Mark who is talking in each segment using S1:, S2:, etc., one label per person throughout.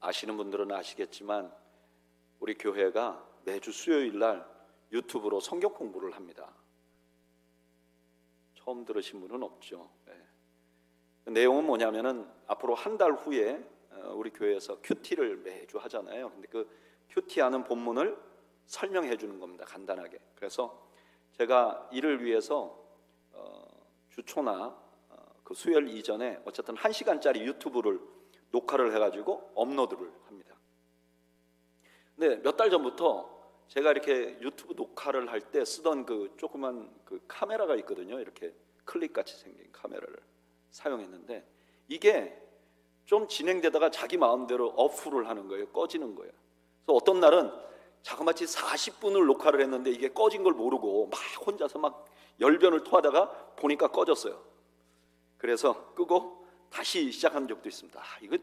S1: 아시는 분들은 아시겠지만 우리 교회가 매주 수요일 날 유튜브로 성경 공부를 합니다. 처음 들으신 분은 없죠. 내용은 뭐냐면은 앞으로 한 달 후에 우리 교회에서 큐티를 매주 하잖아요. 근데 그 큐티하는 본문을 설명해 주는 겁니다. 간단하게. 그래서 제가 이를 위해서 주초나 그 수요일 이전에 어쨌든 1시간짜리 유튜브를 녹화를 해가지고 업로드를 합니다. 근데 몇 달 전부터 제가 이렇게 유튜브 녹화를 할 때 쓰던 그 조그만 그 카메라가 있거든요. 이렇게 클립같이 생긴 카메라를 사용했는데 이게 좀 진행되다가 자기 마음대로 오프를 하는 거예요. 꺼지는 거예요. 그래서 어떤 날은 자그마치 40분을 녹화를 했는데 이게 꺼진 걸 모르고 막 혼자서 막 열변을 토하다가 보니까 꺼졌어요. 그래서 끄고 다시 시작한 적도 있습니다. 이거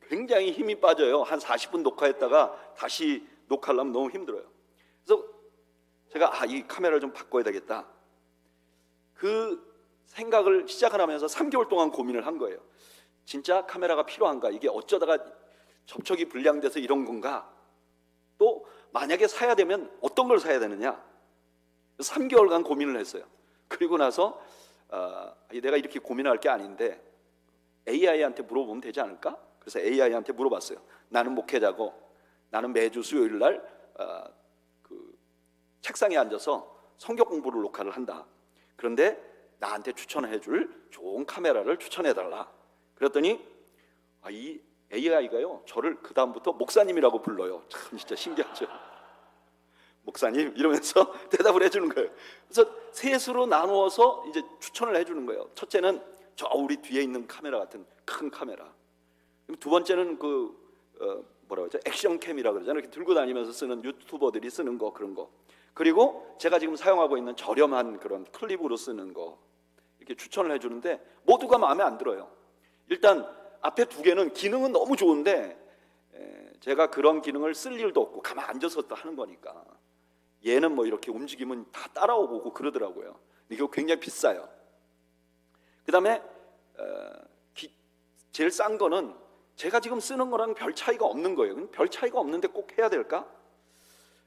S1: 굉장히 힘이 빠져요. 한 40분 녹화했다가 다시 녹화하려면 너무 힘들어요. 그래서 제가 이 카메라를 좀 바꿔야 되겠다. 그 생각을 시작을 하면서 3개월 동안 고민을 한 거예요. 진짜 카메라가 필요한가? 이게 어쩌다가 접촉이 불량돼서 이런 건가? 또 만약에 사야 되면 어떤 걸 사야 되느냐? 3개월간 고민을 했어요. 그리고 나서 내가 이렇게 고민할 게 아닌데 AI한테 물어보면 되지 않을까? 그래서 AI한테 물어봤어요. 나는 목회자고 나는 매주 수요일 날 그 책상에 앉아서 성경 공부를 녹화를 한다. 그런데 나한테 추천해 줄 좋은 카메라를 추천해 달라. 그랬더니 이 AI가요 저를 그 다음부터 목사님이라고 불러요. 참 진짜 신기하죠. 목사님 이러면서 대답을 해주는 거예요. 그래서 셋으로 나누어서 이제 추천을 해주는 거예요. 첫째는 저 우리 뒤에 있는 카메라 같은 큰 카메라. 두 번째는 뭐라고 하죠? 액션캠이라고 그러잖아요. 이렇게 들고 다니면서 쓰는 유튜버들이 쓰는 거 그런 거. 그리고 제가 지금 사용하고 있는 저렴한 그런 클립으로 쓰는 거 이렇게 추천을 해주는데 모두가 마음에 안 들어요. 일단 앞에 두 개는 기능은 너무 좋은데 제가 그런 기능을 쓸 일도 없고 가만 앉아서 하는 거니까 얘는 뭐 이렇게 움직이면 다 따라오고 그러더라고요. 이거 굉장히 비싸요. 그 다음에 제일 싼 거는 제가 지금 쓰는 거랑 별 차이가 없는 거예요. 별 차이가 없는데 꼭 해야 될까?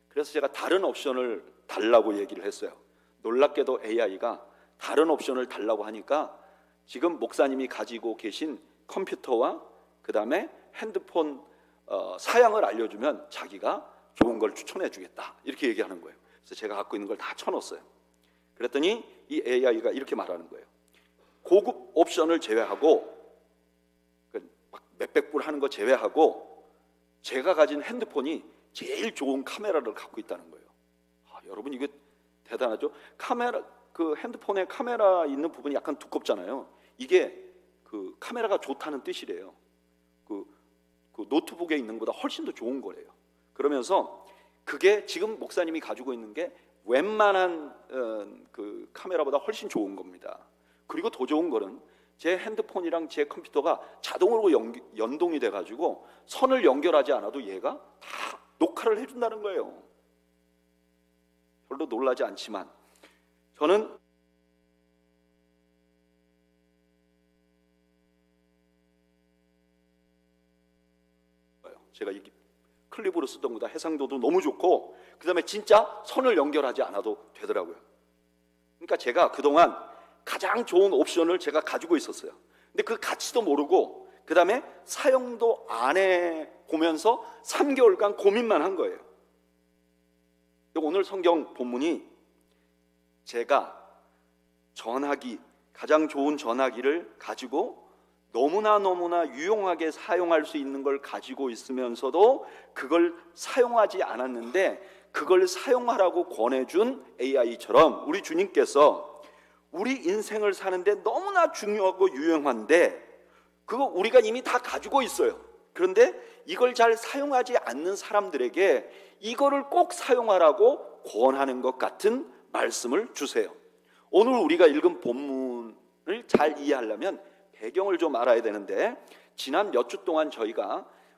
S1: 그래서 제가 다른 옵션을 달라고 얘기를 했어요. 놀랍게도 AI가 다른 옵션을 달라고 하니까 지금 목사님이 가지고 계신 컴퓨터와 그 다음에 핸드폰 사양을 알려주면 자기가 좋은 걸 추천해 주겠다 이렇게 얘기하는 거예요. 그래서 제가 갖고 있는 걸 다 쳐놓았어요. 그랬더니 이 AI가 이렇게 말하는 거예요. 고급 옵션을 제외하고 막 몇백 불 하는 거 제외하고 제가 가진 핸드폰이 제일 좋은 카메라를 갖고 있다는 거예요. 여러분 이게 대단하죠? 카메라 그 핸드폰에 카메라 있는 부분이 약간 두껍잖아요. 이게 그 카메라가 좋다는 뜻이래요. 그 노트북에 있는 것보다 훨씬 더 좋은 거래요. 그러면서 그게 지금 목사님이 가지고 있는 게 웬만한 그 카메라보다 훨씬 좋은 겁니다. 그리고 더 좋은 거는 제 핸드폰이랑 제 컴퓨터가 자동으로 연동이 돼가지고 선을 연결하지 않아도 얘가 다 녹화를 해준다는 거예요. 별로 놀라지 않지만 저는 제가 이 클립으로 쓰던 거다 해상도도 너무 좋고 그 다음에 진짜 선을 연결하지 않아도 되더라고요. 그러니까 제가 그동안 가장 좋은 옵션을 제가 가지고 있었어요. 근데 그 가치도 모르고 그 다음에 사용도 안 해보면서 3개월간 고민만 한 거예요. 오늘 성경 본문이 제가 전화기, 가장 좋은 전화기를 가지고 너무나 유용하게 사용할 수 있는 걸 가지고 있으면서도 그걸 사용하지 않았는데 그걸 사용하라고 권해준 AI처럼 우리 주님께서 우리 인생을 사는데 너무나 중요하고 유용한데 그거 우리가 이미 다 가지고 있어요. 그런데 이걸 잘 사용하지 않는 사람들에게 이거를 꼭 사용하라고 권하는 것 같은 말씀을 주세요. 오늘 우리가 읽은 본문을 잘 이해하려면 배경을 좀 알아야 되는데 지난 몇 주 동안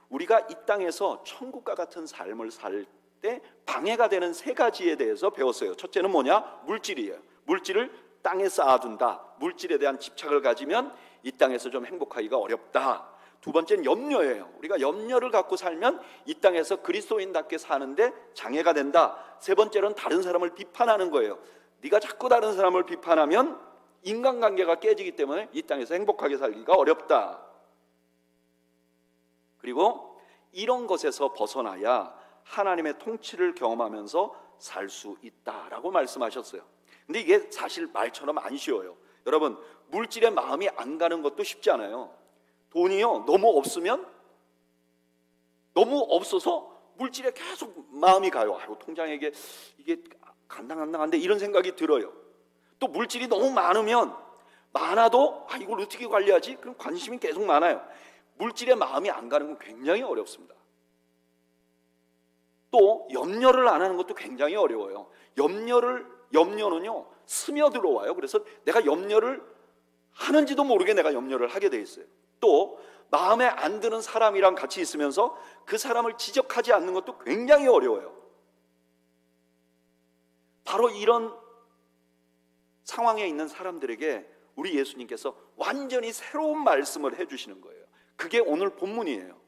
S1: 우리가 이 땅에서 천국과 같은 삶을 살 때 방해가 되는 3가지에 대해서 배웠어요. 첫째는 뭐냐? 물질이에요. 물질을 땅에 쌓아둔다. 물질에 대한 집착을 가지면 이 땅에서 좀 행복하기가 어렵다. 두 번째는 염려예요. 우리가 염려를 갖고 살면 이 땅에서 그리스도인답게 사는데 장애가 된다. 세 번째로는 다른 사람을 비판하는 거예요. 네가 자꾸 다른 사람을 비판하면 인간관계가 깨지기 때문에 이 땅에서 행복하게 살기가 어렵다. 그리고 이런 것에서 벗어나야 하나님의 통치를 경험하면서 살 수 있다라고 말씀하셨어요. 근데 이게 사실 말처럼 안 쉬워요. 여러분, 물질에 마음이 안 가는 것도 쉽지 않아요. 돈이요, 너무 없으면, 너무 없어서 물질에 계속 마음이 가요. 아이고, 통장에 이게 간당간당한데 이런 생각이 들어요. 또 물질이 너무 많아도 이걸 어떻게 관리하지? 그럼 관심이 계속 많아요. 물질에 마음이 안 가는 건 굉장히 어렵습니다. 또 염려를 안 하는 것도 굉장히 어려워요. 염려는요 스며들어와요. 그래서 내가 염려를 하는지도 모르게 내가 염려를 하게 돼 있어요. 또 마음에 안 드는 사람이랑 같이 있으면서 그 사람을 지적하지 않는 것도 굉장히 어려워요. 바로 이런 상황에 있는 사람들에게 우리 예수님께서 완전히 새로운 말씀을 해주시는 거예요. 그게 오늘 본문이에요.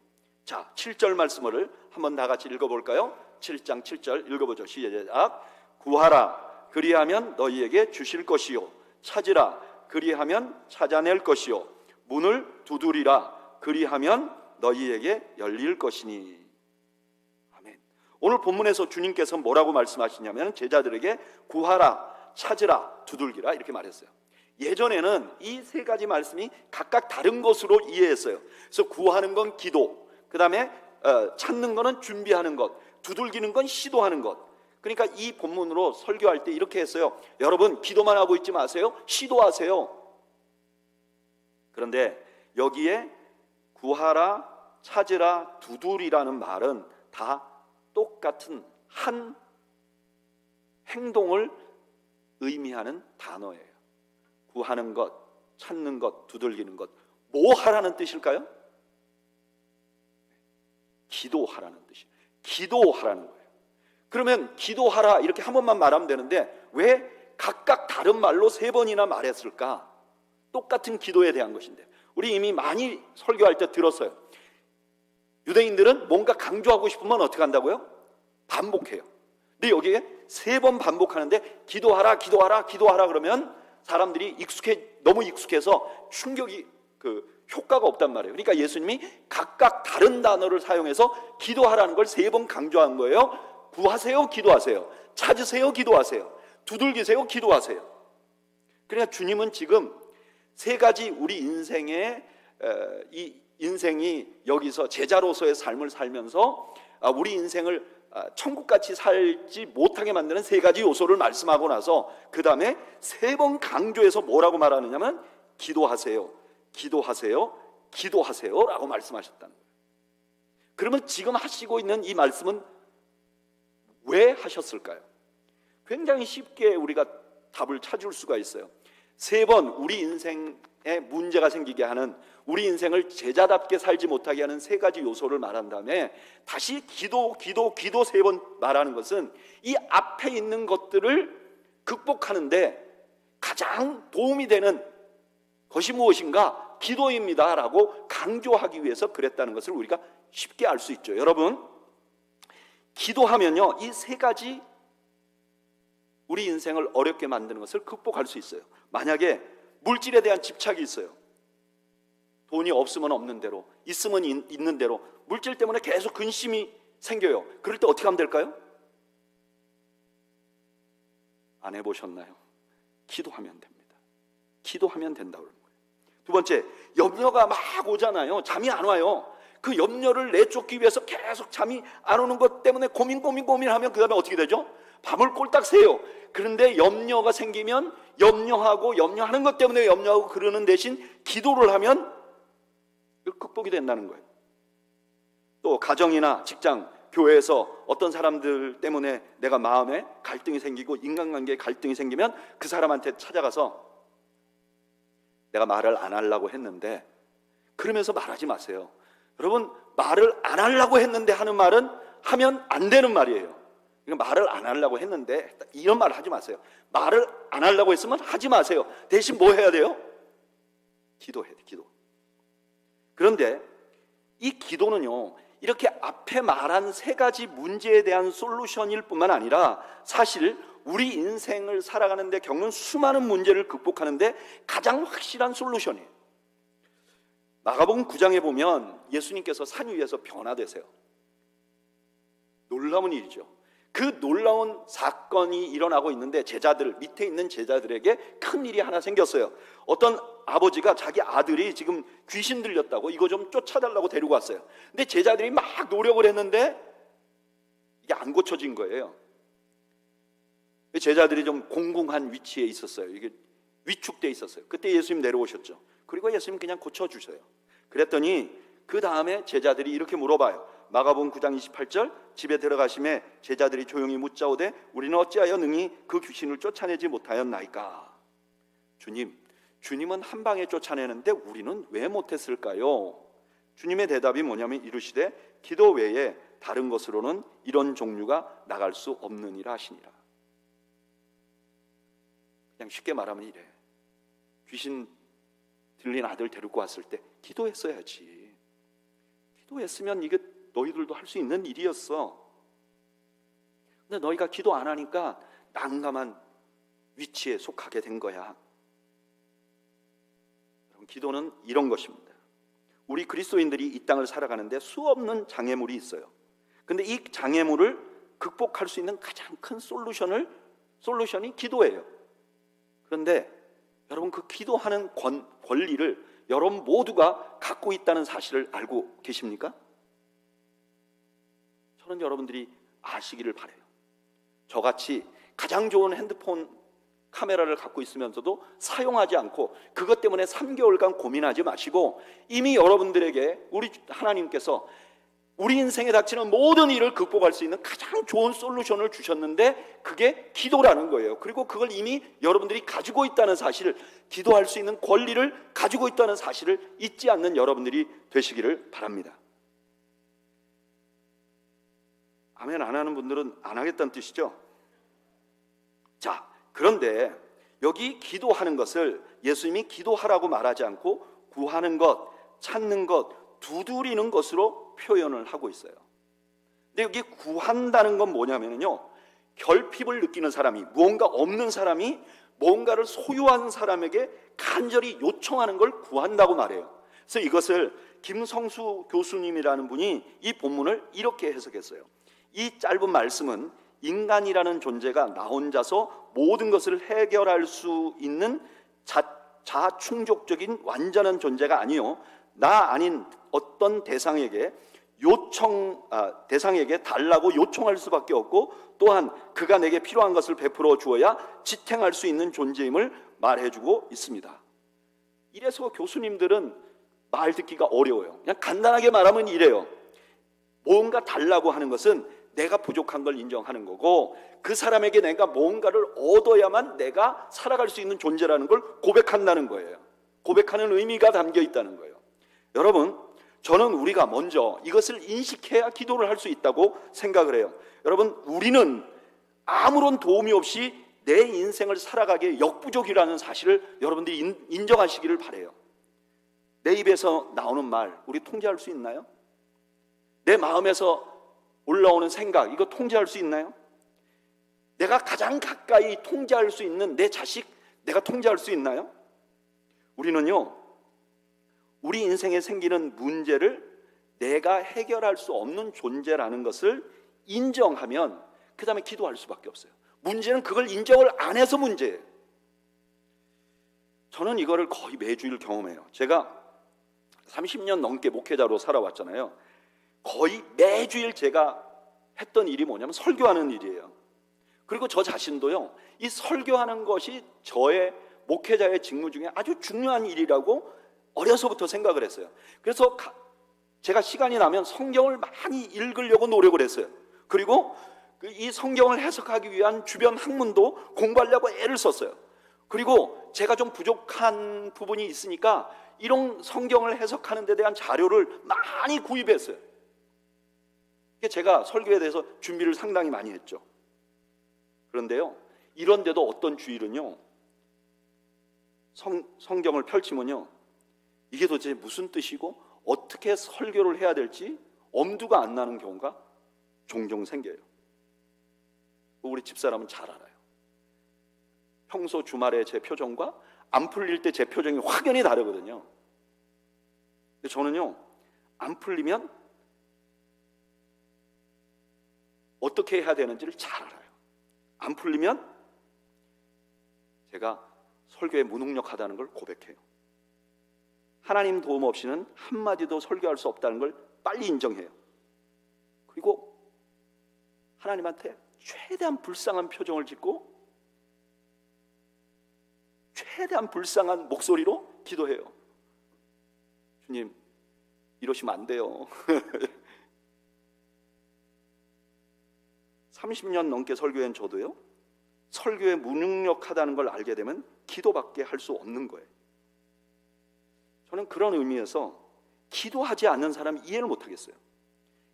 S1: 자, 7절 말씀을 한번 다 같이 읽어볼까요? 7장 7절 읽어보죠. 시작. 구하라, 그리하면 너희에게 주실 것이요, 찾으라, 그리하면 찾아낼 것이요, 문을 두드리라, 그리하면 너희에게 열릴 것이니. 아멘. 오늘 본문에서 주님께서 뭐라고 말씀하시냐면 제자들에게 구하라, 찾으라, 두들기라 이렇게 말했어요. 예전에는 이 세 가지 말씀이 각각 다른 것으로 이해했어요. 그래서 구하는 건 기도, 그 다음에 찾는 거는 준비하는 것, 두들기는 건 시도하는 것. 그러니까 이 본문으로 설교할 때 이렇게 했어요. 여러분, 기도만 하고 있지 마세요. 시도하세요. 그런데 여기에 구하라, 찾으라, 두드리라는 말은 다 똑같은 한 행동을 의미하는 단어예요. 구하는 것, 찾는 것, 두들기는 것. 뭐 하라는 뜻일까요? 기도하라는 뜻이에요. 기도하라는 거예요. 그러면 기도하라 이렇게 한 번만 말하면 되는데 왜 각각 다른 말로 세 번이나 말했을까? 똑같은 기도에 대한 것인데. 우리 이미 많이 설교할 때 들었어요. 유대인들은 뭔가 강조하고 싶으면 어떻게 한다고요? 반복해요. 근데 여기에 세 번 반복하는데 기도하라, 기도하라, 기도하라 그러면 사람들이 너무 익숙해서 충격이 효과가 없단 말이에요. 그러니까 예수님이 각각 다른 단어를 사용해서 기도하라는 걸 세 번 강조한 거예요. 구하세요, 기도하세요. 찾으세요, 기도하세요. 두들기세요, 기도하세요. 그러니까 주님은 지금 세 가지 우리 이 인생이 여기서 제자로서의 삶을 살면서 우리 인생을 천국같이 살지 못하게 만드는 세 가지 요소를 말씀하고 나서 그 다음에 세 번 강조해서 뭐라고 말하느냐면 기도하세요, 기도하세요, 기도하세요 라고 말씀하셨다는 거예요. 그러면 지금 하시고 있는 이 말씀은 왜 하셨을까요? 굉장히 쉽게 우리가 답을 찾을 수가 있어요. 세 번 우리 인생에 문제가 생기게 하는, 우리 인생을 제자답게 살지 못하게 하는 세 가지 요소를 말한 다음에 다시 기도 세 번 말하는 것은 이 앞에 있는 것들을 극복하는데 가장 도움이 되는 것이 무엇인가? 기도입니다 라고 강조하기 위해서 그랬다는 것을 우리가 쉽게 알 수 있죠. 여러분, 기도하면요 이 세 가지 우리 인생을 어렵게 만드는 것을 극복할 수 있어요. 만약에 물질에 대한 집착이 있어요. 돈이 없으면 없는 대로, 있으면 있는 대로 물질 때문에 계속 근심이 생겨요. 그럴 때 어떻게 하면 될까요? 안 해보셨나요? 기도하면 됩니다. 기도하면 된다고 그러는 거예요. 두 번째, 염려가 막 오잖아요. 잠이 안 와요. 그 염려를 내쫓기 위해서 계속 잠이 안 오는 것 때문에 고민하면 그 다음에 어떻게 되죠? 밤을 꼴딱 새요. 그런데 염려가 생기면 염려하는 것 때문에 염려하고 그러는 대신 기도를 하면 극복이 된다는 거예요. 또 가정이나 직장, 교회에서 어떤 사람들 때문에 내가 마음에 갈등이 생기고 인간관계에 갈등이 생기면 그 사람한테 찾아가서 내가 말을 안 하려고 했는데, 그러면서 말하지 마세요. 여러분, 말을 안 하려고 했는데 하는 말은 하면 안 되는 말이에요. 그러니까 말을 안 하려고 했는데 이런 말을 하지 마세요. 말을 안 하려고 했으면 하지 마세요. 대신 뭐 해야 돼요? 기도해야 돼요. 기도. 그런데 이 기도는요, 이렇게 앞에 말한 세 가지 문제에 대한 솔루션일 뿐만 아니라 사실 우리 인생을 살아가는데 겪는 수많은 문제를 극복하는데 가장 확실한 솔루션이에요. 마가복음 9장에 보면 예수님께서 산 위에서 변화되세요. 놀라운 일이죠. 그 놀라운 사건이 일어나고 있는데 제자들, 밑에 있는 제자들에게 큰 일이 하나 생겼어요. 어떤 아버지가 자기 아들이 지금 귀신 들렸다고 이거 좀 쫓아달라고 데리고 왔어요. 근데 제자들이 막 노력을 했는데 이게 안 고쳐진 거예요. 제자들이 좀 공공한 위치에 있었어요. 이게 위축돼 있었어요. 그때 예수님 내려오셨죠. 그리고 예수님 그냥 고쳐주셔요. 그랬더니 그 다음에 제자들이 이렇게 물어봐요. 마가복음 9장 28절, 집에 들어가심에 제자들이 조용히 묻자오되 우리는 어찌하여 능히 그 귀신을 쫓아내지 못하였나이까. 주님은 한 방에 쫓아내는데 우리는 왜 못했을까요? 주님의 대답이 뭐냐면 이르시되 기도 외에 다른 것으로는 이런 종류가 나갈 수 없느니라 하시니라. 그냥 쉽게 말하면 이래. 귀신 들린 아들 데리고 왔을 때 기도했어야지. 기도했으면 이게 너희들도 할 수 있는 일이었어. 근데 너희가 기도 안 하니까 난감한 위치에 속하게 된 거야. 여러분, 기도는 이런 것입니다. 우리 그리스도인들이 이 땅을 살아가는데 수없는 장애물이 있어요. 근데 이 장애물을 극복할 수 있는 가장 큰 솔루션이 기도예요. 그런데 여러분, 그 기도하는 권리를 여러분 모두가 갖고 있다는 사실을 알고 계십니까? 저는 여러분들이 아시기를 바라요. 저같이 가장 좋은 핸드폰 카메라를 갖고 있으면서도 사용하지 않고 그것 때문에 3개월간 고민하지 마시고 이미 여러분들에게 우리 하나님께서 우리 인생에 닥치는 모든 일을 극복할 수 있는 가장 좋은 솔루션을 주셨는데 그게 기도라는 거예요. 그리고 그걸 이미 여러분들이 가지고 있다는 사실을, 기도할 수 있는 권리를 가지고 있다는 사실을 잊지 않는 여러분들이 되시기를 바랍니다. 아멘 안 하는 분들은 안 하겠다는 뜻이죠. 자, 그런데 여기 기도하는 것을 예수님이 기도하라고 말하지 않고 구하는 것, 찾는 것, 두드리는 것으로 표현을 하고 있어요. 근데 여기 구한다는 건 뭐냐면요, 결핍을 느끼는 사람이, 무언가 없는 사람이 뭔가를 소유한 사람에게 간절히 요청하는 걸 구한다고 말해요. 그래서 이것을 김성수 교수님이라는 분이 이 본문을 이렇게 해석했어요. 이 짧은 말씀은 인간이라는 존재가 나 혼자서 모든 것을 해결할 수 있는 자충족적인 완전한 존재가 아니요, 나 아닌 어떤 대상에게 대상에게 달라고 요청할 수밖에 없고 또한 그가 내게 필요한 것을 베풀어 주어야 지탱할 수 있는 존재임을 말해주고 있습니다. 이래서 교수님들은 말 듣기가 어려워요. 그냥 간단하게 말하면 이래요. 뭔가 달라고 하는 것은 내가 부족한 걸 인정하는 거고 그 사람에게 내가 뭔가를 얻어야만 내가 살아갈 수 있는 존재라는 걸 고백한다는 거예요. 고백하는 의미가 담겨 있다는 거예요. 여러분, 저는 우리가 먼저 이것을 인식해야 기도를 할 수 있다고 생각을 해요. 여러분, 우리는 아무런 도움이 없이 내 인생을 살아가기에 역부족이라는 사실을 여러분들이 인정하시기를 바라요. 내 입에서 나오는 말, 우리 통제할 수 있나요? 내 마음에서 올라오는 생각, 이거 통제할 수 있나요? 내가 가장 가까이 통제할 수 있는 내 자식, 내가 통제할 수 있나요? 우리는요, 우리 인생에 생기는 문제를 내가 해결할 수 없는 존재라는 것을 인정하면 그 다음에 기도할 수밖에 없어요. 문제는 그걸 인정을 안 해서 문제예요. 저는 이거를 거의 매주일 경험해요. 제가 30년 넘게 목회자로 살아왔잖아요. 거의 매주일 제가 했던 일이 뭐냐면 설교하는 일이에요. 그리고 저 자신도요, 이 설교하는 것이 저의 목회자의 직무 중에 아주 중요한 일이라고 어려서부터 생각을 했어요. 그래서 제가 시간이 나면 성경을 많이 읽으려고 노력을 했어요. 그리고 이 성경을 해석하기 위한 주변 학문도 공부하려고 애를 썼어요. 그리고 제가 좀 부족한 부분이 있으니까 이런 성경을 해석하는 데 대한 자료를 많이 구입했어요. 제가 설교에 대해서 준비를 상당히 많이 했죠. 그런데요, 이런데도 어떤 주일은요, 성경을 펼치면요, 이게 도대체 무슨 뜻이고 어떻게 설교를 해야 될지 엄두가 안 나는 경우가 종종 생겨요. 우리 집사람은 잘 알아요. 평소 주말에 제 표정과 안 풀릴 때 제 표정이 확연히 다르거든요. 근데 저는요, 안 풀리면 어떻게 해야 되는지를 잘 알아요. 안 풀리면 제가 설교에 무능력하다는 걸 고백해요. 하나님 도움 없이는 한마디도 설교할 수 없다는 걸 빨리 인정해요. 그리고 하나님한테 최대한 불쌍한 표정을 짓고 최대한 불쌍한 목소리로 기도해요. 주님, 이러시면 안 돼요. 30년 넘게 설교한 저도요, 설교에 무능력하다는 걸 알게 되면 기도밖에 할 수 없는 거예요. 저는 그런 의미에서 기도하지 않는 사람 이해를 못하겠어요.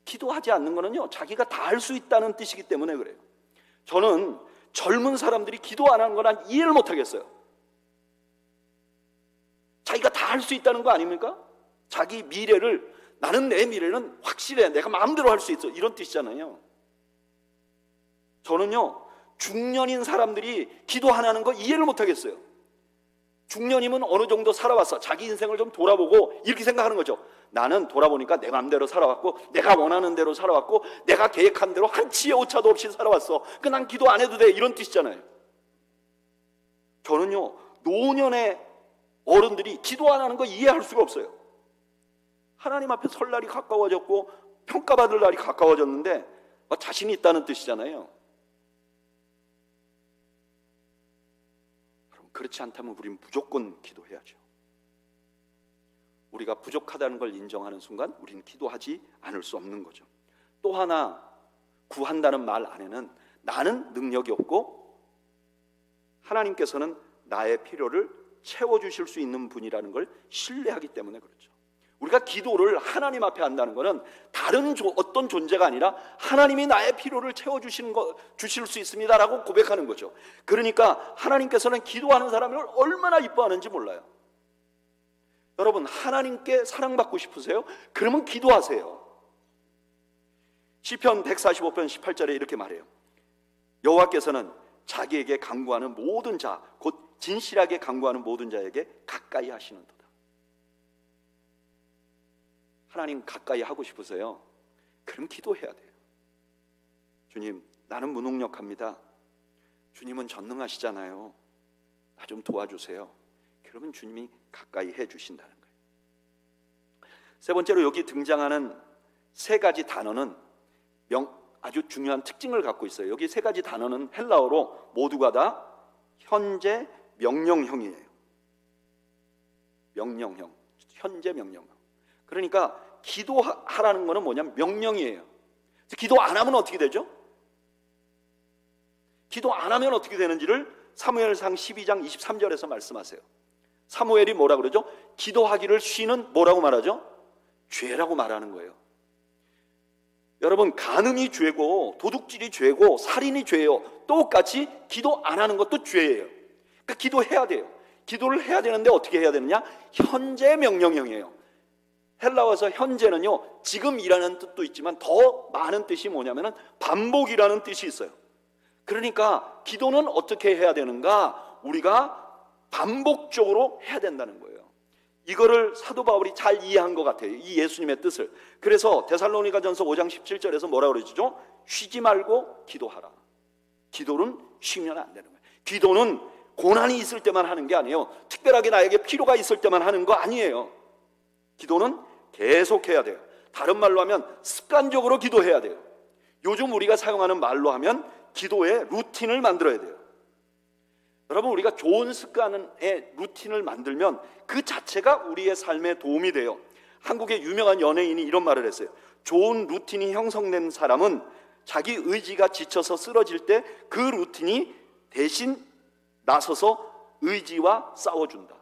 S1: 기도하지 않는 거는요, 자기가 다 할 수 있다는 뜻이기 때문에 그래요. 저는 젊은 사람들이 기도 안 하는 건 이해를 못하겠어요. 자기가 다 할 수 있다는 거 아닙니까? 자기 미래를, 나는 내 미래는 확실해, 내가 마음대로 할 수 있어, 이런 뜻이잖아요. 저는요, 중년인 사람들이 기도 안 하는 거 이해를 못하겠어요. 중년이면 어느 정도 살아왔어, 자기 인생을 좀 돌아보고 이렇게 생각하는 거죠. 나는 돌아보니까 내 마음대로 살아왔고, 내가 원하는 대로 살아왔고, 내가 계획한 대로 한 치의 오차도 없이 살아왔어. 난 기도 안 해도 돼, 이런 뜻이잖아요. 저는요, 노년의 어른들이 기도 안 하는 거 이해할 수가 없어요. 하나님 앞에 설 날이 가까워졌고 평가받을 날이 가까워졌는데 자신이 있다는 뜻이잖아요. 그럼 그렇지 않다면 우리는 무조건 기도해야죠. 우리가 부족하다는 걸 인정하는 순간 우리는 기도하지 않을 수 없는 거죠. 또 하나, 구한다는 말 안에는 나는 능력이 없고 하나님께서는 나의 필요를 채워주실 수 있는 분이라는 걸 신뢰하기 때문에 그렇죠. 우리가 기도를 하나님 앞에 한다는 것은 다른 어떤 존재가 아니라 하나님이 나의 필요를 주실 수 있습니다라고 고백하는 거죠. 그러니까 하나님께서는 기도하는 사람을 얼마나 이뻐하는지 몰라요. 여러분, 하나님께 사랑받고 싶으세요? 그러면 기도하세요. 시편 145편 18절에 이렇게 말해요. 여호와께서는 자기에게 간구하는 모든 자, 곧 진실하게 간구하는 모든 자에게 가까이 하시는도다. 하나님 가까이 하고 싶으세요? 그럼 기도해야 돼요. 주님, 나는 무능력합니다. 주님은 전능하시잖아요. 나 좀 도와주세요. 그러면 주님이 가까이 해주신다는 거예요. 세 번째로 여기 등장하는 세 가지 단어는 아주 중요한 특징을 갖고 있어요. 여기 세 가지 단어는 헬라어로 모두가 다 현재 명령형이에요. 명령형, 현재 명령형. 그러니까 기도하라는 거는 뭐냐면 명령이에요. 기도 안 하면 어떻게 되죠? 기도 안 하면 어떻게 되는지를 사무엘상 12장 23절에서 말씀하세요. 사무엘이 뭐라 그러죠? 기도하기를 쉬는 뭐라고 말하죠? 죄라고 말하는 거예요. 여러분, 간음이 죄고 도둑질이 죄고 살인이 죄예요. 똑같이 기도 안 하는 것도 죄예요. 그러니까 기도해야 돼요. 기도를 해야 되는데 어떻게 해야 되느냐? 현재 명령형이에요. 헬라어에서 현재는요, 지금이라는 뜻도 있지만 더 많은 뜻이 뭐냐면은 반복이라는 뜻이 있어요. 그러니까 기도는 어떻게 해야 되는가? 우리가 반복적으로 해야 된다는 거예요. 이거를 사도 바울이 잘 이해한 것 같아요. 이 예수님의 뜻을. 그래서 데살로니가전서 5장 17절에서 뭐라 그러죠? 쉬지 말고 기도하라. 기도는 쉬면 안 되는 거예요. 기도는 고난이 있을 때만 하는 게 아니에요. 특별하게 나에게 필요가 있을 때만 하는 거 아니에요. 기도는 계속해야 돼요. 다른 말로 하면 습관적으로 기도해야 돼요. 요즘 우리가 사용하는 말로 하면 기도의 루틴을 만들어야 돼요. 여러분, 우리가 좋은 습관의 루틴을 만들면 그 자체가 우리의 삶에 도움이 돼요. 한국의 유명한 연예인이 이런 말을 했어요. 좋은 루틴이 형성된 사람은 자기 의지가 지쳐서 쓰러질 때 그 루틴이 대신 나서서 의지와 싸워준다.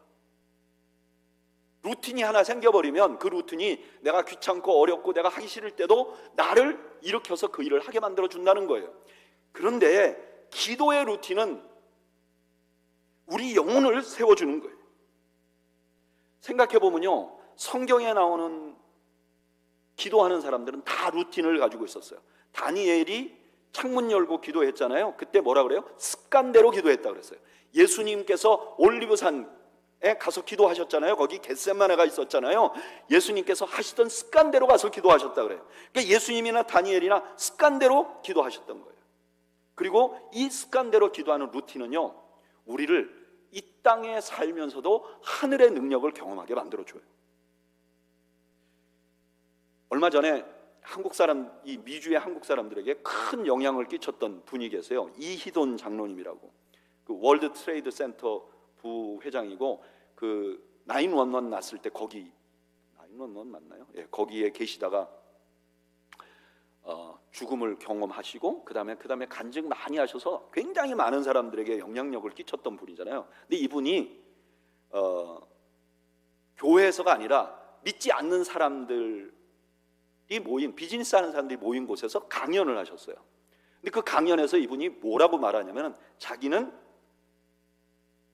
S1: 루틴이 하나 생겨버리면 그 루틴이 내가 귀찮고 어렵고 내가 하기 싫을 때도 나를 일으켜서 그 일을 하게 만들어준다는 거예요. 그런데 기도의 루틴은 우리 영혼을 세워주는 거예요. 생각해보면요, 성경에 나오는 기도하는 사람들은 다 루틴을 가지고 있었어요. 다니엘이 창문 열고 기도했잖아요. 그때 뭐라 그래요? 습관대로 기도했다 그랬어요. 예수님께서 올리브산에 가서 기도하셨잖아요. 거기 겟세마네가 있었잖아요. 예수님께서 하시던 습관대로 가서 기도하셨다 그래요. 그러니까 예수님이나 다니엘이나 습관대로 기도하셨던 거예요. 그리고 이 습관대로 기도하는 루틴은요, 우리를 이 땅에 살면서도 하늘의 능력을 경험하게 만들어줘요. 얼마 전에 한국 사람, 이 미주의 한국 사람들에게 큰 영향을 끼쳤던 분이 계세요. 이희돈 장로님이라고. 그 월드 트레이드 센터 부회장이고, 그 911 났을 때 거기 911 맞나요? 예, 거기에 계시다가 죽음을 경험하시고 그다음에 간증 많이 하셔서 굉장히 많은 사람들에게 영향력을 끼쳤던 분이잖아요. 근데 이분이 교회에서가 아니라 믿지 않는 사람들이 모인, 비즈니스 하는 사람들이 모인 곳에서 강연을 하셨어요. 근데 그 강연에서 이분이 뭐라고 말하냐면, 자기는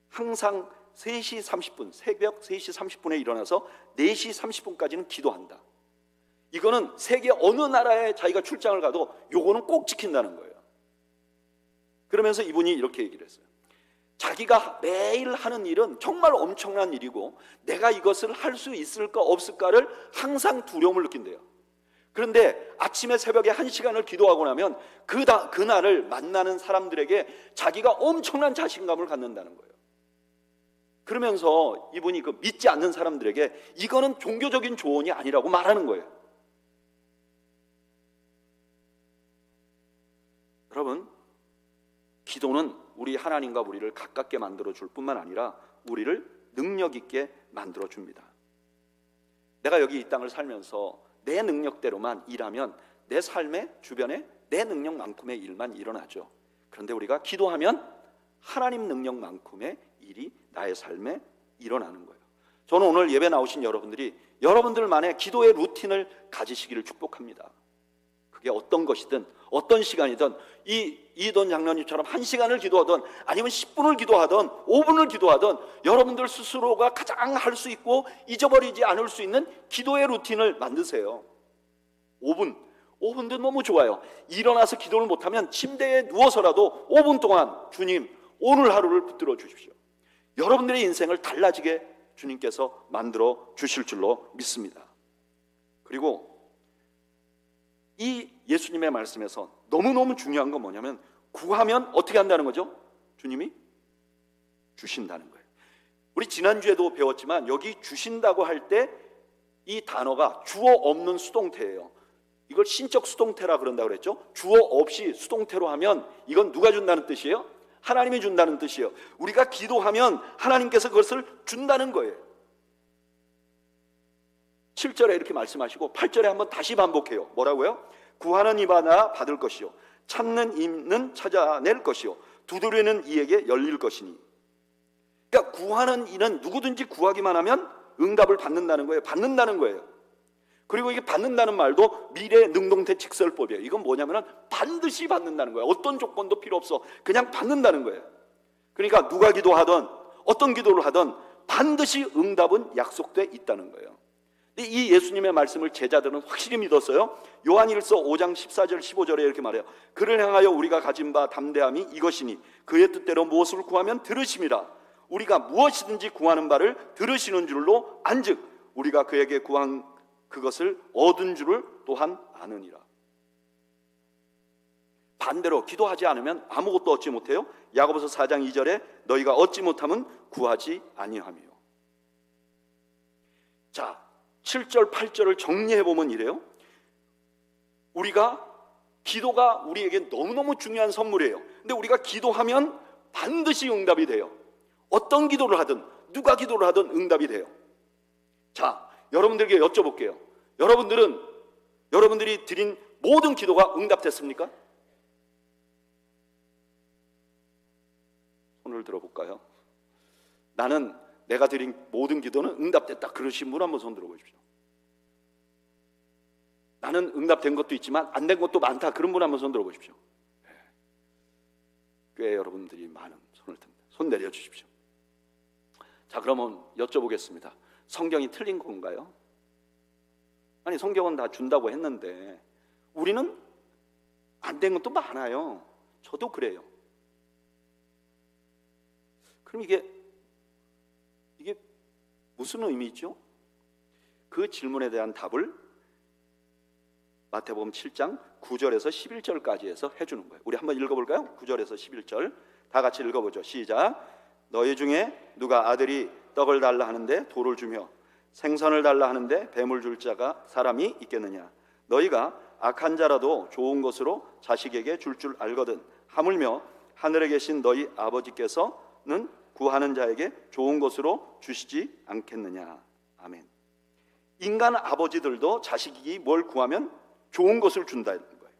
S1: 항상 3시 30분, 새벽 3시 30분에 일어나서 4시 30분까지는 기도한다. 이거는 세계 어느 나라에 자기가 출장을 가도 요거는 꼭 지킨다는 거예요. 그러면서 이분이 이렇게 얘기를 했어요. 자기가 매일 하는 일은 정말 엄청난 일이고 내가 이것을 할 수 있을까 없을까를 항상 두려움을 느낀대요. 그런데 아침에 새벽에 1시간을 기도하고 나면 그날을 만나는 사람들에게 자기가 엄청난 자신감을 갖는다는 거예요. 그러면서 이분이 그 믿지 않는 사람들에게 이거는 종교적인 조언이 아니라고 말하는 거예요. 여러분, 기도는 우리 하나님과 우리를 가깝게 만들어줄 뿐만 아니라 우리를 능력 있게 만들어줍니다. 내가 여기 이 땅을 살면서 내 능력대로만 일하면 내 삶의 주변에 내 능력만큼의 일만 일어나죠. 그런데 우리가 기도하면 하나님 능력만큼의 일이 나의 삶에 일어나는 거예요. 저는 오늘 예배 나오신 여러분들이 여러분들만의 기도의 루틴을 가지시기를 축복합니다. 그게 어떤 것이든 어떤 시간이든 이돈 장로님처럼 1시간을 기도하든 아니면 10분을 기도하든 5분을 기도하든 여러분들 스스로가 가장 할 수 있고 잊어버리지 않을 수 있는 기도의 루틴을 만드세요. 5분도 너무 좋아요. 일어나서 기도를 못하면 침대에 누워서라도 5분 동안 주님 오늘 하루를 붙들어 주십시오. 여러분들의 인생을 달라지게 주님께서 만들어 주실 줄로 믿습니다. 그리고 이 예수님의 말씀에서 너무너무 중요한 건 뭐냐면, 구하면 어떻게 한다는 거죠? 주님이 주신다는 거예요. 우리 지난주에도 배웠지만 여기 주신다고 할 때 이 단어가 주어 없는 수동태예요. 이걸 신적 수동태라 그런다고 그랬죠. 주어 없이 수동태로 하면 이건 누가 준다는 뜻이에요? 하나님이 준다는 뜻이에요. 우리가 기도하면 하나님께서 그것을 준다는 거예요. 7절에 이렇게 말씀하시고 8절에 한번 다시 반복해요. 뭐라고요? 구하는 이마다 받을 것이요, 찾는 이는 찾아낼 것이요, 두드리는 이에게 열릴 것이니. 그러니까 구하는 이는 누구든지 구하기만 하면 응답을 받는다는 거예요. 받는다는 거예요. 그리고 이게 받는다는 말도 미래 능동태 직설법이에요. 이건 뭐냐면 반드시 받는다는 거예요. 어떤 조건도 필요 없어. 그냥 받는다는 거예요. 그러니까 누가 기도하든 어떤 기도를 하든 반드시 응답은 약속돼 있다는 거예요. 이 예수님의 말씀을 제자들은 확실히 믿었어요. 요한일서 5장 14절 15절에 이렇게 말해요. 그를 향하여 우리가 가진 바 담대함이 이것이니 그의 뜻대로 무엇을 구하면 들으심이라. 우리가 무엇이든지 구하는 바를 들으시는 줄로 안즉 우리가 그에게 구한 그것을 얻은 줄을 또한 아느니라. 반대로 기도하지 않으면 아무것도 얻지 못해요. 야고보서 4장 2절에 너희가 얻지 못하면 구하지 아니하며. 자, 7절 8절을 정리해보면 이래요. 우리가 기도가 우리에게 너무너무 중요한 선물이에요. 근데 우리가 기도하면 반드시 응답이 돼요. 어떤 기도를 하든 누가 기도를 하든 응답이 돼요. 자, 여러분들에게 여쭤볼게요. 여러분들이 드린 모든 기도가 응답됐습니까? 손을 들어볼까요? 나는 내가 드린 모든 기도는 응답됐다 그러신 분 한번 손 들어보십시오. 나는 응답된 것도 있지만 안 된 것도 많다 그런 분 한번 손 들어보십시오. 꽤 여러분들이 많은 손을 듭니다. 손 내려주십시오. 자, 그러면 여쭤보겠습니다. 성경이 틀린 건가요? 아니 성경은 다 준다고 했는데 우리는 안 된 것도 많아요. 저도 그래요. 그럼 이게 무슨 의미죠? 그 질문에 대한 답을 마태복음 7장 9절에서 11절까지 해서 해주는 거예요. 우리 한번 읽어볼까요? 9절에서 11절 다 같이 읽어보죠. 시작. 너희 중에 누가 아들이 떡을 달라 하는데 돌을 주며 생선을 달라 하는데 뱀을 줄 자가 사람이 있겠느냐? 너희가 악한 자라도 좋은 것으로 자식에게 줄 알거든. 하물며 하늘에 계신 너희 아버지께서는 구하는 자에게 좋은 것으로 주시지 않겠느냐? 아멘. 인간 아버지들도 자식이 뭘 구하면 좋은 것을 준다는 거예요.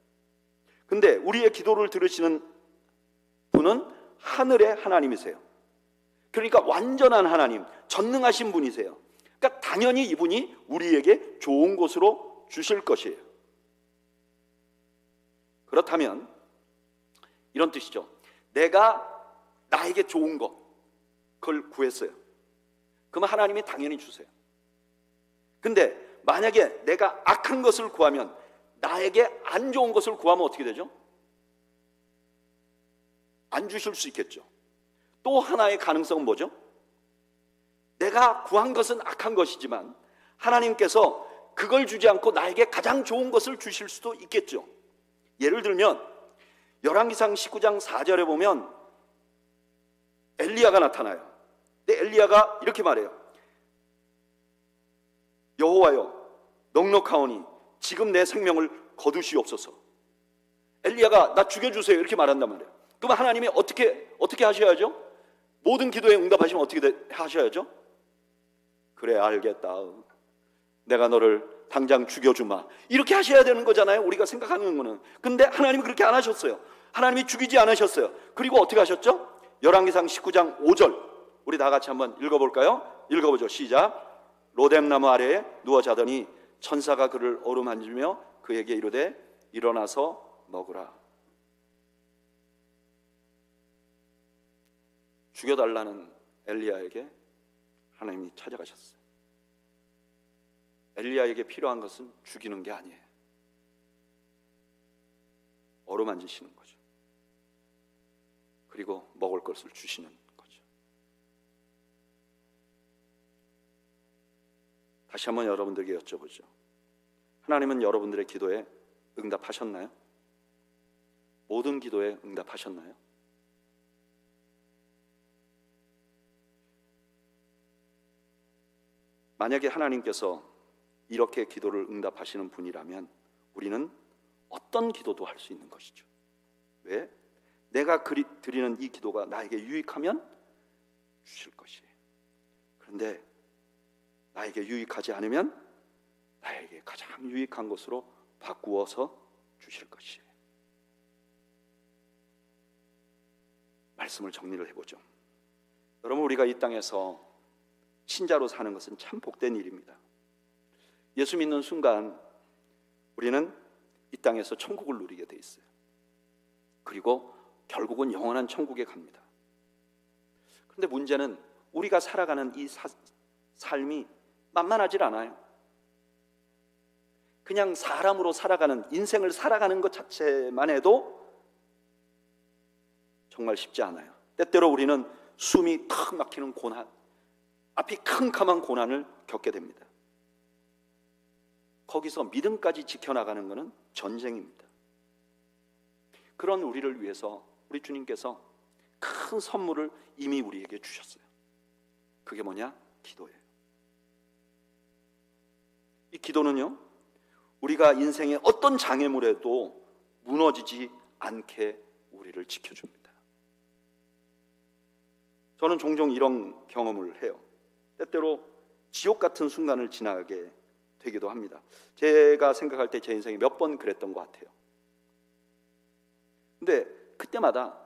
S1: 근데 우리의 기도를 들으시는 분은 하늘의 하나님이세요. 그러니까 완전한 하나님, 전능하신 분이세요. 그러니까 당연히 이분이 우리에게 좋은 것으로 주실 것이에요. 그렇다면 이런 뜻이죠. 내가 나에게 좋은 것, 그걸 구했어요. 그러면 하나님이 당연히 주세요. 근데 만약에 내가 악한 것을 구하면, 나에게 안 좋은 것을 구하면 어떻게 되죠? 안 주실 수 있겠죠. 또 하나의 가능성은 뭐죠? 내가 구한 것은 악한 것이지만 하나님께서 그걸 주지 않고 나에게 가장 좋은 것을 주실 수도 있겠죠. 예를 들면 열왕기상 19장 4절에 보면 엘리야가 나타나요. 근데 엘리야가 이렇게 말해요. 여호와여, 넉넉하오니 지금 내 생명을 거두시옵소서. 엘리야가 나 죽여주세요 이렇게 말한단 말이에요. 그럼 하나님이 어떻게 하셔야죠? 모든 기도에 응답하시면 어떻게 하셔야죠? 그래, 알겠다. 내가 너를 당장 죽여주마. 이렇게 하셔야 되는 거잖아요, 우리가 생각하는 거는. 근데 하나님이 그렇게 안 하셨어요. 하나님이 죽이지 않으셨어요. 그리고 어떻게 하셨죠? 열왕기상 19장 5절 우리 다 같이 한번 읽어볼까요? 읽어보죠. 시작. 로뎀나무 아래에 누워 자더니 천사가 그를 어루만지며 그에게 이르되 일어나서 먹으라. 죽여달라는 엘리야에게 하나님이 찾아가셨어요. 엘리야에게 필요한 것은 죽이는 게 아니에요. 어루만지시는 거죠. 그리고 먹을 것을 주시는 거죠. 다시 한번 여러분들에게 여쭤보죠. 하나님은 여러분들의 기도에 응답하셨나요? 모든 기도에 응답하셨나요? 만약에 하나님께서 이렇게 기도를 응답하시는 분이라면 우리는 어떤 기도도 할 수 있는 것이죠. 왜? 내가 드리는 이 기도가 나에게 유익하면 주실 것이에요. 그런데 나에게 유익하지 않으면 나에게 가장 유익한 것으로 바꾸어서 주실 것이에요. 말씀을 정리를 해보죠. 여러분, 우리가 이 땅에서 신자로 사는 것은 참 복된 일입니다. 예수 믿는 순간 우리는 이 땅에서 천국을 누리게 돼 있어요. 그리고 결국은 영원한 천국에 갑니다. 그런데 문제는 우리가 살아가는 이 삶이 만만하질 않아요. 그냥 사람으로 살아가는, 인생을 살아가는 것 자체만 해도 정말 쉽지 않아요. 때때로 우리는 숨이 턱 막히는 고난, 앞이 캄캄한 고난을 겪게 됩니다. 거기서 믿음까지 지켜나가는 것은 전쟁입니다. 그런 우리를 위해서 우리 주님께서 큰 선물을 이미 우리에게 주셨어요. 그게 뭐냐? 기도예요. 이 기도는요, 우리가 인생의 어떤 장애물에도 무너지지 않게 우리를 지켜줍니다. 저는 종종 이런 경험을 해요. 때때로 지옥 같은 순간을 지나게 되기도 합니다. 제가 생각할 때 제 인생에 몇 번 그랬던 것 같아요. 근데 그때마다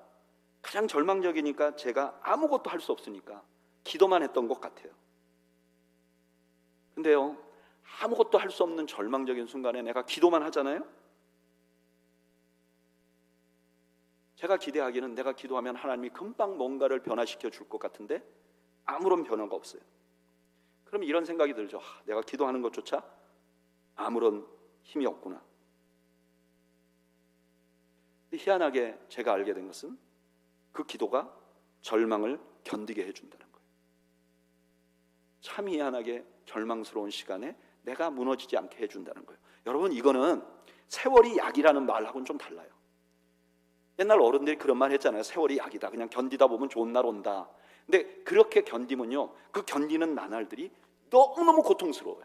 S1: 가장 절망적이니까 제가 아무것도 할 수 없으니까 기도만 했던 것 같아요. 근데요, 아무것도 할 수 없는 절망적인 순간에 내가 기도만 하잖아요. 제가 기대하기는 내가 기도하면 하나님이 금방 뭔가를 변화시켜 줄 것 같은데 아무런 변화가 없어요. 그럼 이런 생각이 들죠. 내가 기도하는 것조차 아무런 힘이 없구나. 희한하게 제가 알게 된 것은 그 기도가 절망을 견디게 해준다는 거예요. 참 희한하게 절망스러운 시간에 내가 무너지지 않게 해준다는 거예요. 여러분, 이거는 세월이 약이라는 말하고는 좀 달라요. 옛날 어른들이 그런 말 했잖아요. 세월이 약이다. 그냥 견디다 보면 좋은 날 온다. 근데 그렇게 견디면요, 그 견디는 나날들이 너무너무 고통스러워요.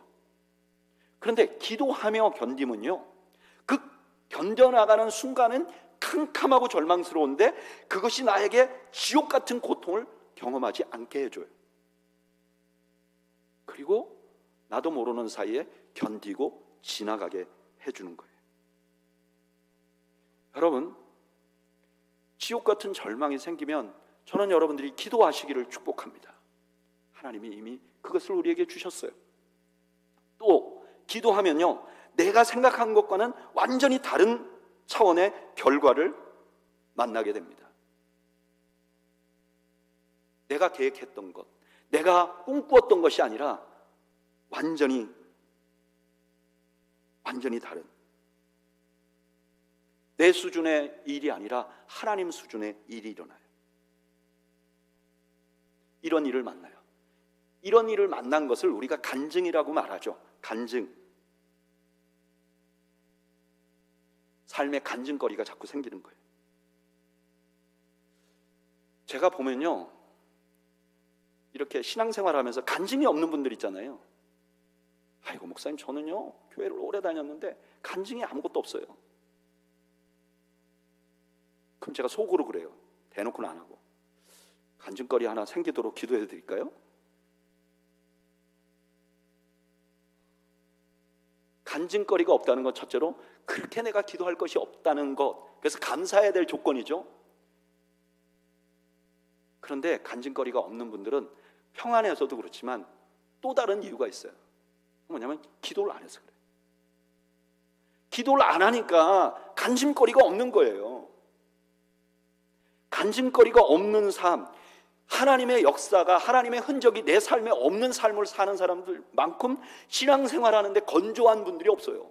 S1: 그런데 기도하며 견디면요, 그 견뎌나가는 순간은 캄캄하고 절망스러운데 그것이 나에게 지옥 같은 고통을 경험하지 않게 해줘요. 그리고 나도 모르는 사이에 견디고 지나가게 해주는 거예요. 여러분, 지옥 같은 절망이 생기면 저는 여러분들이 기도하시기를 축복합니다. 하나님이 이미 그것을 우리에게 주셨어요. 또 기도하면요, 내가 생각한 것과는 완전히 다른 차원의 결과를 만나게 됩니다. 내가 계획했던 것, 내가 꿈꾸었던 것이 아니라 완전히 다른, 내 수준의 일이 아니라 하나님 수준의 일이 일어나요. 이런 일을 만나요. 이런 일을 만난 것을 우리가 간증이라고 말하죠. 간증. 삶의 간증거리가 자꾸 생기는 거예요. 제가 보면요, 이렇게 신앙생활하면서 간증이 없는 분들 있잖아요. 아이고 목사님, 저는요 교회를 오래 다녔는데 간증이 아무것도 없어요. 그럼 제가 속으로 그래요. 대놓고는 안 하고, 간증거리 하나 생기도록 기도해 드릴까요? 간증거리가 없다는 건 첫째로 그렇게 내가 기도할 것이 없다는 것, 그래서 감사해야 될 조건이죠. 그런데 간증거리가 없는 분들은 평안해서도 그렇지만 또 다른 이유가 있어요. 뭐냐면 기도를 안 해서 그래요. 기도를 안 하니까 간증거리가 없는 거예요. 간증거리가 없는 삶, 하나님의 역사가, 하나님의 흔적이 내 삶에 없는 삶을 사는 사람들만큼 신앙생활하는데 건조한 분들이 없어요.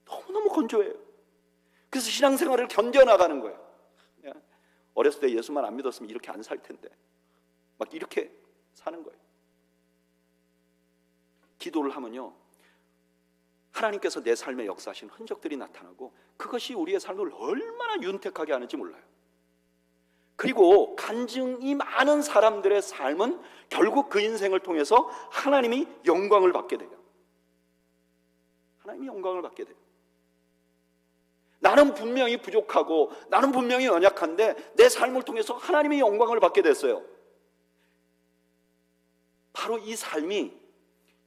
S1: 너무너무 건조해요. 그래서 신앙생활을 견뎌나가는 거예요. 어렸을 때 예수만 안 믿었으면 이렇게 안 살 텐데 막 이렇게 사는 거예요. 기도를 하면요, 하나님께서 내 삶에 역사하신 흔적들이 나타나고 그것이 우리의 삶을 얼마나 윤택하게 하는지 몰라요. 그리고 간증이 많은 사람들의 삶은 결국 그 인생을 통해서 하나님이 영광을 받게 돼요. 하나님이 영광을 받게 돼요. 나는 분명히 부족하고 나는 분명히 연약한데 내 삶을 통해서 하나님이 영광을 받게 됐어요. 바로 이 삶이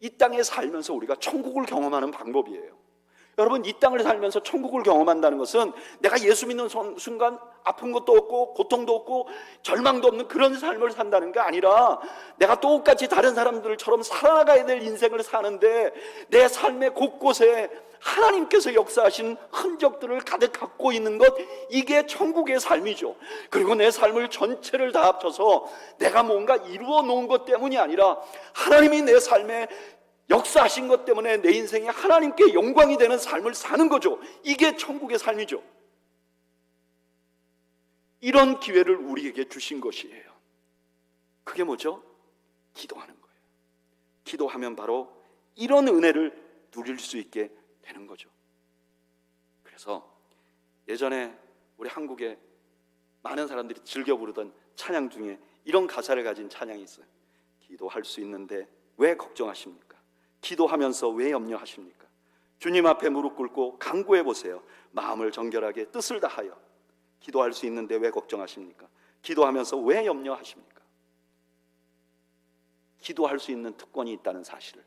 S1: 이 땅에 살면서 우리가 천국을 경험하는 방법이에요. 여러분, 이 땅을 살면서 천국을 경험한다는 것은 내가 예수 믿는 순간 아픈 것도 없고 고통도 없고 절망도 없는 그런 삶을 산다는 게 아니라 내가 똑같이 다른 사람들처럼 살아가야 될 인생을 사는데 내 삶의 곳곳에 하나님께서 역사하신 흔적들을 가득 갖고 있는 것, 이게 천국의 삶이죠. 그리고 내 삶을 전체를 다 합쳐서 내가 뭔가 이루어 놓은 것 때문이 아니라 하나님이 내 삶에 역사하신 것 때문에 내 인생이 하나님께 영광이 되는 삶을 사는 거죠. 이게 천국의 삶이죠. 이런 기회를 우리에게 주신 것이에요. 그게 뭐죠? 기도하는 거예요. 기도하면 바로 이런 은혜를 누릴 수 있게 되는 거죠. 그래서 예전에 우리 한국에 많은 사람들이 즐겨 부르던 찬양 중에 이런 가사를 가진 찬양이 있어요. 기도할 수 있는데 왜 걱정하십니까? 기도하면서 왜 염려하십니까? 주님 앞에 무릎 꿇고 간구해 보세요. 마음을 정결하게 뜻을 다하여. 기도할 수 있는데 왜 걱정하십니까? 기도하면서 왜 염려하십니까? 기도할 수 있는 특권이 있다는 사실을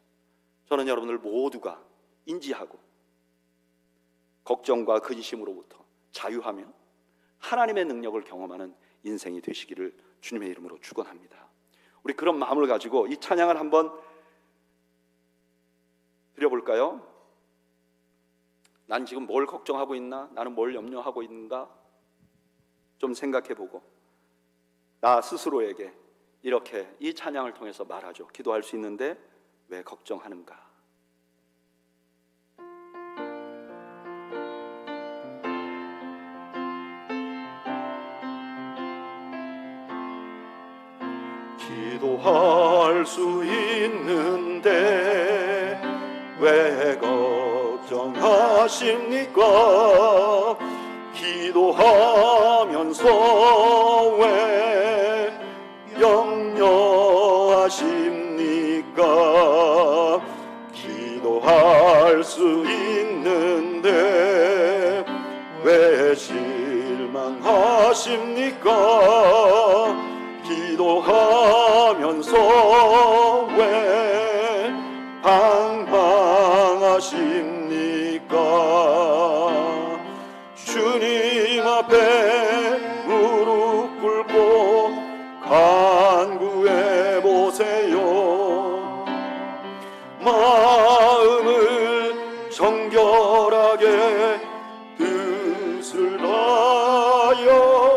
S1: 저는 여러분들 모두가 인지하고 걱정과 근심으로부터 자유하며 하나님의 능력을 경험하는 인생이 되시기를 주님의 이름으로 축원합니다. 우리 그런 마음을 가지고 이 찬양을 한번 드려볼까요? 난 지금 뭘 걱정하고 있나? 나는 뭘 염려하고 있는가? 좀 생각해보고 나 스스로에게 이렇게 이 찬양을 통해서 말하죠. 기도할 수 있는데 왜 걱정하는가? 기도할 수 있는데 왜 걱정하십니까? 기도하면서 왜 염려하십니까? 기도할 수 있는데 왜 실망하십니까? 기도하면서 왜 방황하십니까? 주님 앞에 무릎 꿇고 간구해 보세요. 마음을 정결하게 뜻을 다하여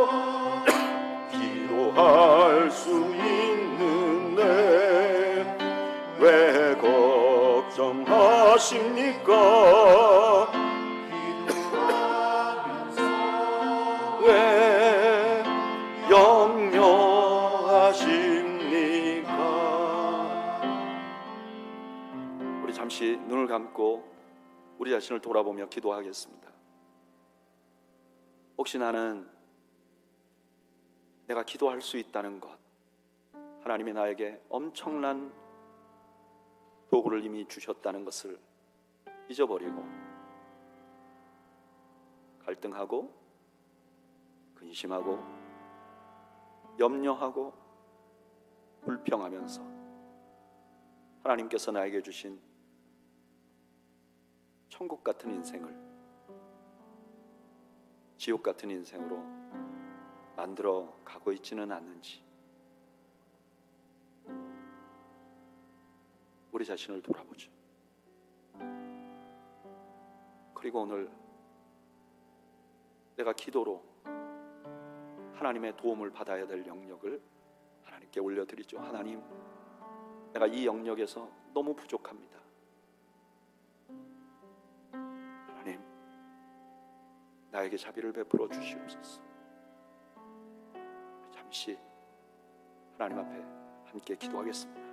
S1: 기도할 수 있는데 왜 걱정하십니까? 왜 염려하십니까? 우리 잠시 눈을 감고 우리 자신을 돌아보며 기도하겠습니다. 혹시 나는 내가 기도할 수 있다는 것, 하나님이 나에게 엄청난 도구를 이미 주셨다는 것을 잊어버리고 갈등하고 근심하고 염려하고 불평하면서 하나님께서 나에게 주신 천국 같은 인생을 지옥 같은 인생으로 만들어 가고 있지는 않는지 우리 자신을 돌아보죠. 그리고 오늘 내가 기도로 하나님의 도움을 받아야 될 영역을 하나님께 올려드리죠. 하나님, 내가 이 영역에서 너무 부족합니다. 하나님, 나에게 자비를 베풀어 주시옵소서. 잠시 하나님 앞에 함께 기도하겠습니다.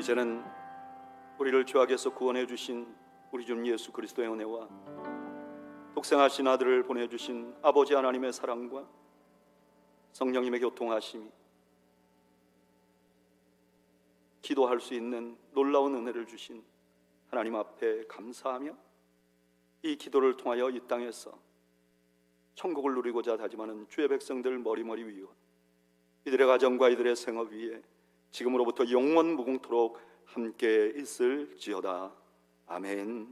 S1: 이제는 우리를 죄악에서 구원해 주신 우리 주 예수 그리스도의 은혜와 독생하신 아들을 보내주신 아버지 하나님의 사랑과 성령님의 교통하심이 기도할 수 있는 놀라운 은혜를 주신 하나님 앞에 감사하며 이 기도를 통하여 이 땅에서 천국을 누리고자 다짐하는 주의 백성들 머리머리 위와 이들의 가정과 이들의 생업 위에 지금으로부터 영원 무궁토록 함께 있을지어다. 아멘.